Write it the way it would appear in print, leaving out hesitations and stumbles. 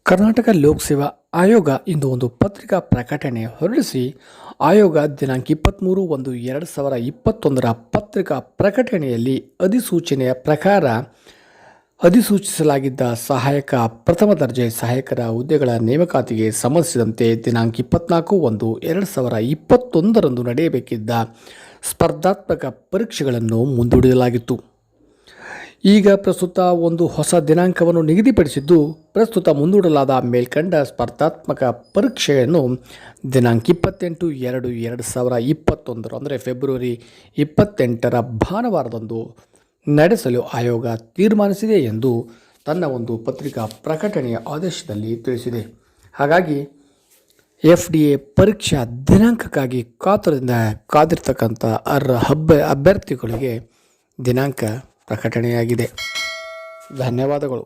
ಕರ್ನಾಟಕ ಲೋಕಸೇವಾ ಆಯೋಗ ಇಂದು ಒಂದು ಪತ್ರಿಕಾ ಪ್ರಕಟಣೆ ಹೊರಡಿಸಿ ಆಯೋಗ ದಿನಾಂಕ 23/1/2021 ಪತ್ರಿಕಾ ಪ್ರಕಟಣೆಯಲ್ಲಿ ಅಧಿಸೂಚನೆಯ ಪ್ರಕಾರ ಅಧಿಸೂಚಿಸಲಾಗಿದ್ದ ಸಹಾಯಕ ಪ್ರಥಮ ದರ್ಜೆ ಸಹಾಯಕರ ಹುದ್ದೆಗಳ ನೇಮಕಾತಿಗೆ ಸಂಬಂಧಿಸಿದಂತೆ ದಿನಾಂಕ 24/1/2021 ನಡೆಯಬೇಕಿದ್ದ ಸ್ಪರ್ಧಾತ್ಮಕ ಪರೀಕ್ಷೆಗಳನ್ನು ಮುಂದೂಡಲಾಗಿತ್ತು. ಈಗ ಪ್ರಸ್ತುತ ಒಂದು ಹೊಸ ದಿನಾಂಕವನ್ನು ನಿಗದಿಪಡಿಸಿದ್ದು, ಪ್ರಸ್ತುತ ಮುಂದೂಡಲಾದ ಮೇಲ್ಕಂಡ ಸ್ಪರ್ಧಾತ್ಮಕ ಪರೀಕ್ಷೆಯನ್ನು ದಿನಾಂಕ 28/2/2021 ಅಂದರೆ ಫೆಬ್ರವರಿ 28 ಭಾನುವಾರದಂದು ನಡೆಸಲು ಆಯೋಗ ತೀರ್ಮಾನಿಸಿದೆ ಎಂದು ತನ್ನ ಒಂದು ಪತ್ರಿಕಾ ಪ್ರಕಟಣೆಯ ಆದೇಶದಲ್ಲಿ ತಿಳಿಸಿದೆ. ಹಾಗಾಗಿ FDA ಪರೀಕ್ಷಾ ದಿನಾಂಕಕ್ಕಾಗಿ ಕಾದಿರ್ತಕ್ಕಂಥ ಅರ್ಹ ಅಭ್ಯರ್ಥಿಗಳಿಗೆ ದಿನಾಂಕ ಪ್ರಕಟಣೆಯಾಗಿದೆ. ಧನ್ಯವಾದಗಳು.